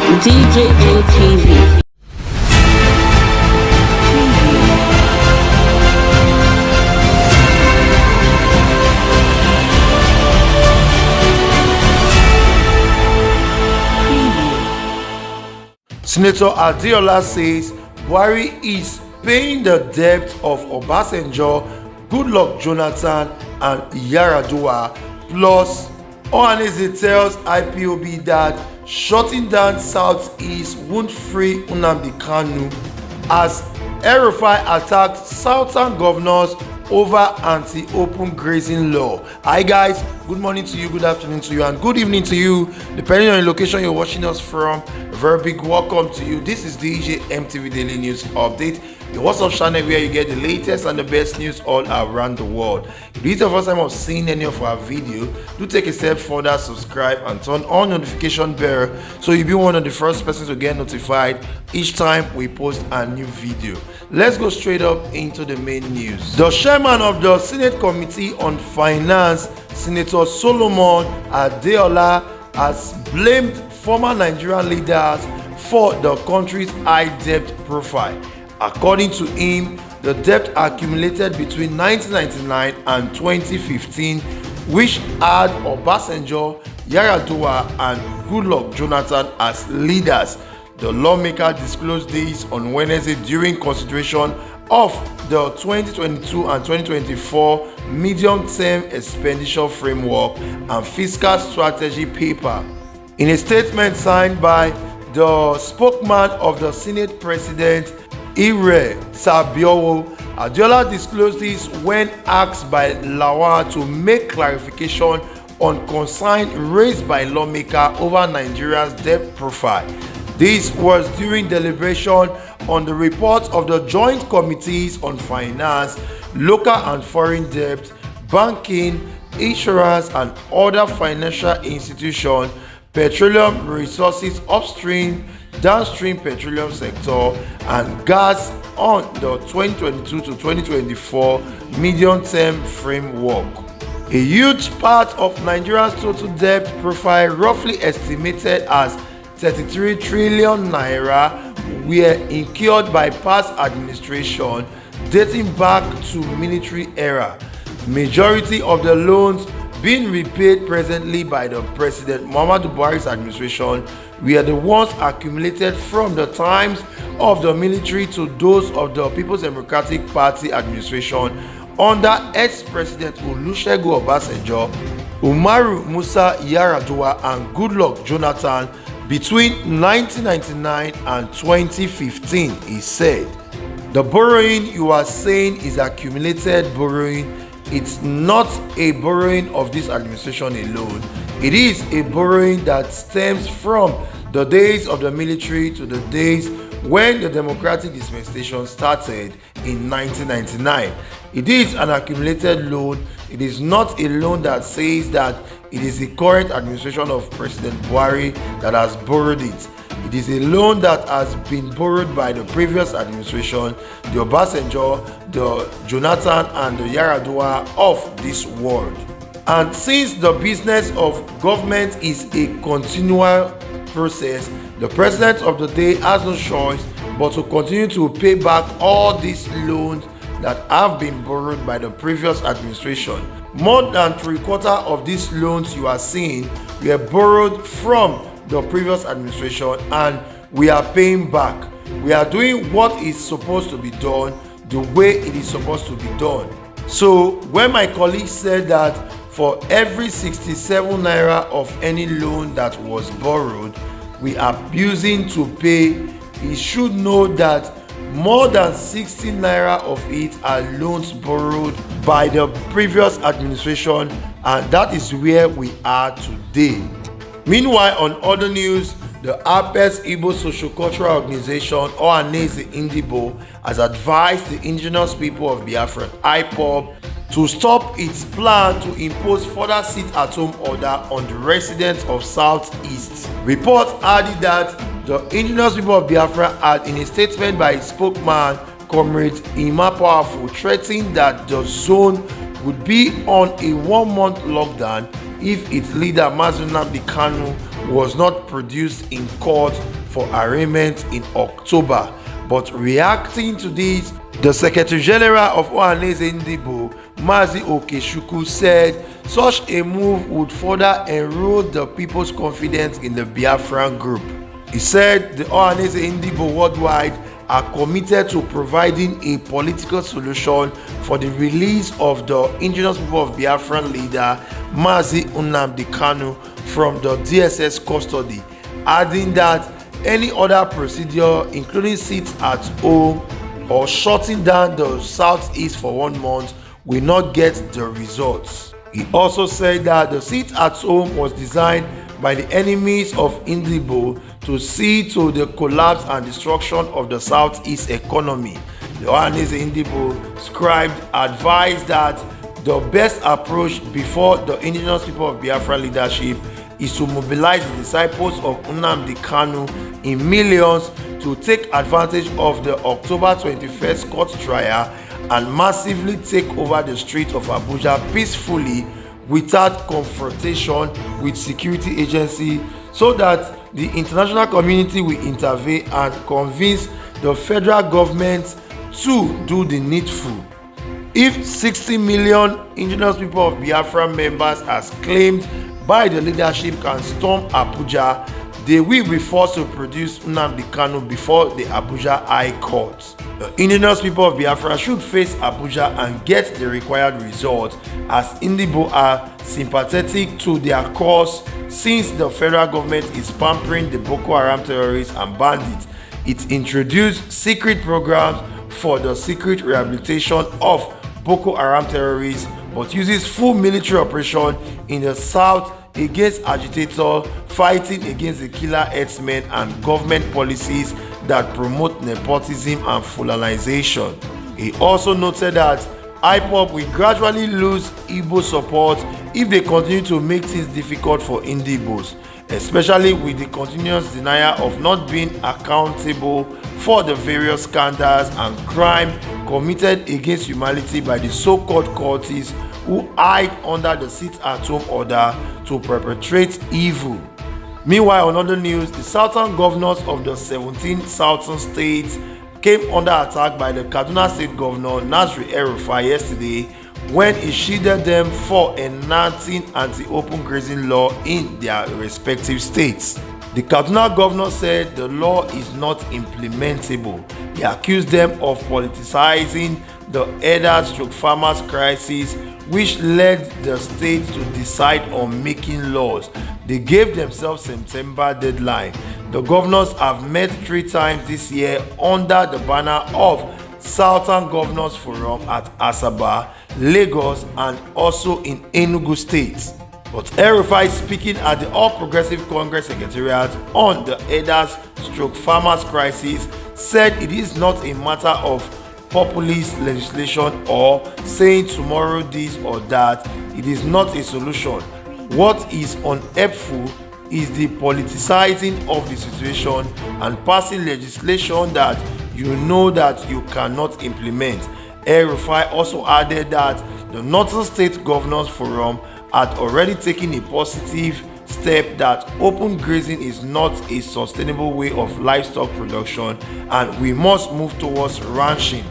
DJ NTV. Senator Yaradua says Buhari is paying the debt of Obasanjo, Goodluck Jonathan and Yaradua. Plus, Ohanaeze tells IPOB that shutting down Southeast won't free Nnamdi Kanu as El-Rufai attacked Southern governors over anti-open grazing law. Hi guys, good morning to you, good afternoon to you, and good evening to you, depending on the location you're watching us from. A very big welcome to you. This is DJ MTV Daily News Update, the WhatsApp channel where you get the latest and the best news all around the world. If this is the first time of seeing any of our video, do take a step further, subscribe and turn on notification bell so you'll be one of the first persons to get notified each time we post a new video. Let's go straight up into the main news. The chairman of the Senate Committee on Finance, Senator Solomon Adeola, has blamed former Nigerian leaders for the country's high debt profile. According to him, the debt accumulated between 1999 and 2015, which had Obasanjo, Yaradua and Goodluck Jonathan as leaders. The lawmaker disclosed this on Wednesday during consideration of the 2022 and 2024 medium-term expenditure framework and fiscal strategy paper. In a statement signed by the spokesman of the Senate President, Ire Sabiowo, Adeola disclosed this when asked by Lawal to make clarification on concern raised by lawmaker over Nigeria's debt profile. This was during deliberation on the report of the Joint Committees on Finance, Local and Foreign Debt, Banking, Insurance and Other Financial Institutions, Petroleum Resources Upstream, Downstream Petroleum Sector, and Gas on the 2022 to 2024 Medium-Term Framework. A huge part of Nigeria's total debt profile, roughly estimated as 33 trillion naira, were incurred by past administration dating back to military era. Majority of the loans being repaid presently by the President Muhammadu Buhari's administration were the ones accumulated from the times of the military to those of the People's Democratic Party administration under ex-President Olusegun Obasanjo, Umaru Musa Yaradua and Goodluck Jonathan between 1999 and 2015, he said. The borrowing you are saying is accumulated borrowing. It's not a borrowing of this administration alone. It is a borrowing that stems from the days of the military to the days when the democratic dispensation started in 1999. It is an accumulated loan. It is not a loan that says that it is the current administration of President Buhari that has borrowed it. It is a loan that has been borrowed by the previous administration, the Obasanjo, the Jonathan and the Yaradua of this world. And since the business of government is a continual process, the president of the day has no choice but to continue to pay back all these loans that have been borrowed by the previous administration. More than 3/4 of these loans you are seeing were borrowed from the previous administration and we are paying back. We are doing what is supposed to be done the way it is supposed to be done. So when my colleague said that for every 67 naira of any loan that was borrowed we are using to pay, he should know that more than 60 naira of it are loans borrowed by the previous administration, and that is where we are today. Meanwhile, on other news, the Apex Igbo Socio-Cultural Organization, Ohanaeze Indibo, has advised the indigenous people of Biafra, IPOB, to stop its plan to impose further sit-at-home order on the residents of Southeast. Reports added that the indigenous people of Biafra had, in a statement by its spokesman, Comrade Ima Powerful, threatened that the zone would be on a 1-month lockdown if its leader Nnamdi Kanu was not produced in court for arraignment in October. But reacting to this, the Secretary General of Ohanaeze Ndigbo, Mazi Okechukwu, said such a move would further erode the people's confidence in the Biafran group. He said the Ohanaeze Ndigbo worldwide are committed to providing a political solution for the release of the indigenous people of Biafran leader Mazi Nnamdi Kanu from the DSS custody, adding that any other procedure, including sit at home or shutting down the southeast for 1 month, will not get the results. He also said that the sit at home was designed by the enemies of Ndigbo to see to the collapse and destruction of the southeast economy. The Ohanaeze Ndigbo scribe advised that the best approach before the indigenous people of Biafra leadership is to mobilize the disciples of Nnamdi Kanu in millions to take advantage of the October 21st court trial and massively take over the streets of Abuja peacefully without confrontation with security agencies, so that the international community will intervene and convince the federal government to do the needful. If 60 million indigenous people of Biafra members, as claimed by the leadership, can storm Abuja, they will be forced to produce Nnamdi Kanu before the Abuja High Court. The indigenous people of Biafra should face Abuja and get the required results, as Ndigbo are sympathetic to their cause since the federal government is pampering the Boko Haram terrorists and bandits. It introduced secret programs for the secret rehabilitation of Boko Haram terrorists, but uses full military operation in the south against agitators fighting against the killer herdsmen and government policies that promote nepotism and Fulanization. He also noted that IPOB will gradually lose Igbo support if they continue to make things difficult for Ndigbos, especially with the continuous denial of not being accountable for the various scandals and crime committed against humanity by the so-called cultists who hide under the sit-at-home order to perpetrate evil. Meanwhile, on other news, the southern governors of the 17 southern states came under attack by the Kaduna State Governor Nasir El-Rufai yesterday when he shielded them for enacting anti-open grazing law in their respective states. The Kaduna governor said the law is not implementable. He accused them of politicizing the herders/farmers crisis, which led the state to decide on making laws. They gave themselves September deadline. The governors have met 3 times this year under the banner of Southern Governors Forum at Asaba, Lagos, and also in Enugu State. But El-Rufai, speaking at the All Progressive Congress Secretariat on the herders/farmers crisis, said it is not a matter of populist legislation or saying tomorrow this or that. It is not a solution. What is unhelpful is the politicizing of the situation and passing legislation that you know that you cannot implement. El-Rufai also added that the Northern State Governors Forum had already taken a positive step, that open grazing is not a sustainable way of livestock production and we must move towards ranching.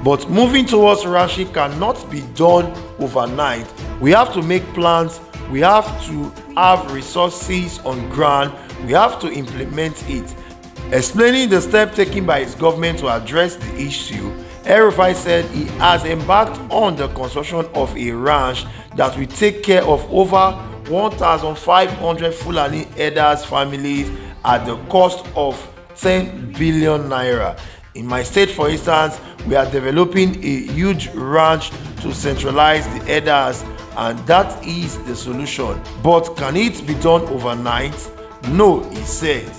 But moving towards ranching cannot be done overnight. We have to make plans, we have to have resources on ground, we have to implement it. Explaining the step taken by his government to address the issue, El-Rufai said he has embarked on the construction of a ranch that will take care of over 1,500 Fulani herders families at the cost of 10 billion naira. In my state, for instance, we are developing a huge ranch to centralize the herders, and that is the solution. But can it be done overnight? No, he said.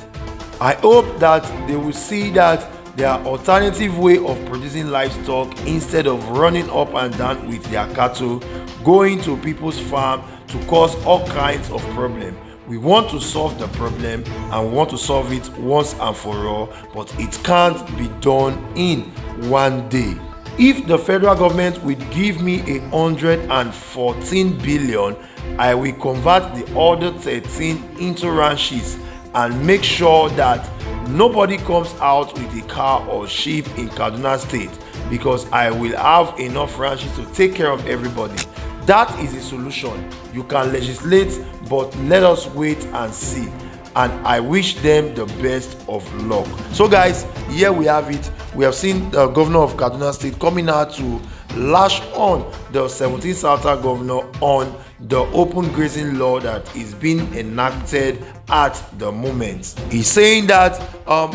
I hope that they will see that there are alternative way of producing livestock instead of running up and down with their cattle, going to people's farm to cause all kinds of problems. We want to solve the problem and we want to solve it once and for all, but it can't be done in one day. if the federal government would give me 114 billion, I will convert the other 13 into ranches and make sure that nobody comes out with a cow or sheep in Kaduna State, because I will have enough ranches to take care of everybody. That is a solution. You can legislate, but let us wait and see. And I wish them the best of luck. So guys, here we have it. We have seen the governor of Kaduna State coming out to lash on the 17th Southern governor on the open grazing law that is being enacted at the moment. He's saying that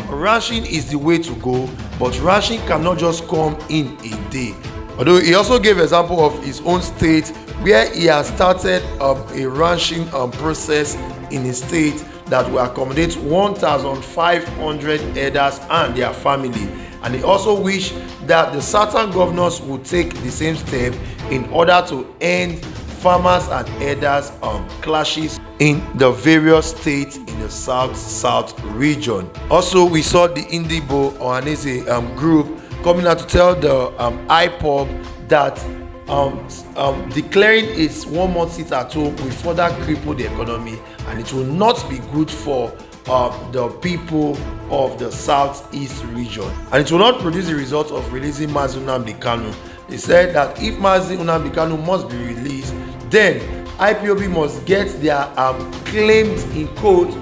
ranching is the way to go, but ranching cannot just come in a day. Although he also gave example of his own state where he has started a ranching process in his state that will accommodate 1,500 herders and their family. And he also wished that the southern governors would take the same step in order to end farmers and herders clashes in the various states in the south region. Also, we saw the Indibo Ohanaeze group coming out to tell the IPOB that declaring its 1 month sit at home will further cripple the economy, and it will not be good for the people of the southeast region, and it will not produce the result of releasing Nnamdi Kanu. They said that if Nnamdi Kanu must be released, then IPOB must get their claimed in quote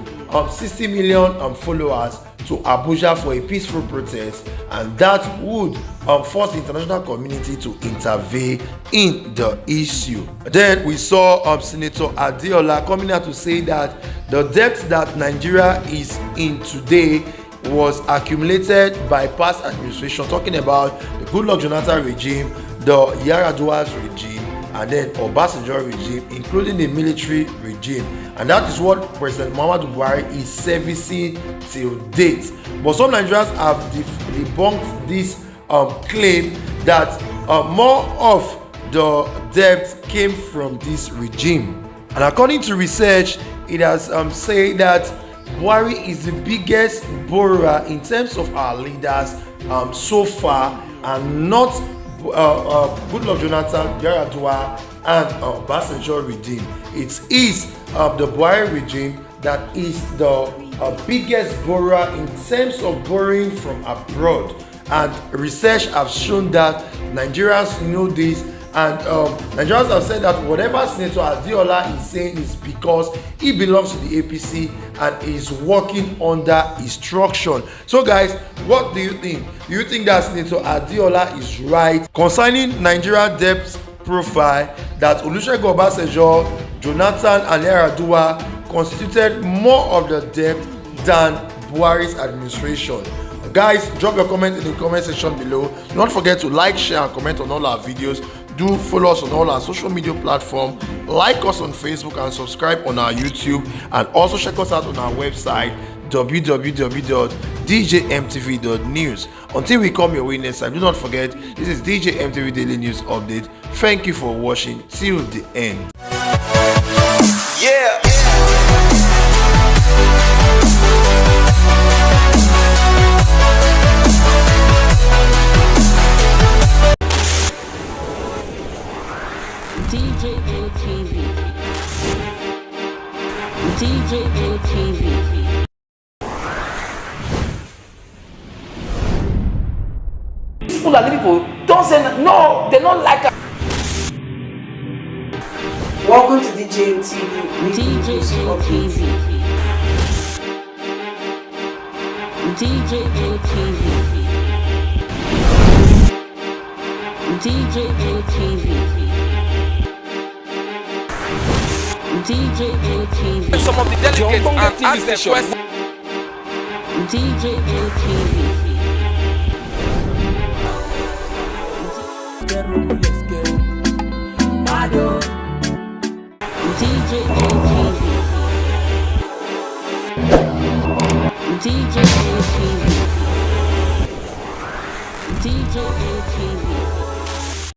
60 million followers to Abuja for a peaceful protest, and that would force the international community to intervene in the issue. Then we saw Senator Adeola coming out to say that the debt that Nigeria is in today was accumulated by past administration, talking about the Goodluck Jonathan regime, the Yaradua's regime, and then Obasanjo regime, including the military regime. And that is what President Muhammadu Buhari is servicing till date. But some Nigerians have debunked this claim that more of the debt came from this regime. And according to research, it has said that Buhari is the biggest borrower in terms of our leaders so far, and not Goodluck Jonathan, Yaradua, and Obasanjo regime. It is the Buhari regime that is the biggest borrower in terms of borrowing from abroad. And research have shown that Nigerians know this, and Nigerians have said that whatever Senator Adeola is saying is because he belongs to the APC and is working under instruction. So guys, what do you think? Do you think that Senator Adeola is right concerning Nigeria debt profile, that Olusegun Obasanjo, Jonathan and Yaradua constituted more of the debt than Buhari's administration? Guys, drop your comment in the comment section below. Do not forget to like, share and comment on all our videos. Do follow us on all our social media platforms, like us on Facebook and subscribe on our YouTube, and also check us out on our website www.djmtv.news. Until we come your way next time, do not forget, this is DJ MTV Daily News Update. Thank you for watching till the end. Yeah. DJ MTV. DJ MTV. People are people don't say no, they don't like it. Welcome to DJ MTV. DJ MTV. DJ MTV. DJ MTV. DJ MTV. Some of the delegates and ask them questions. DJ MTV. DJ MTV.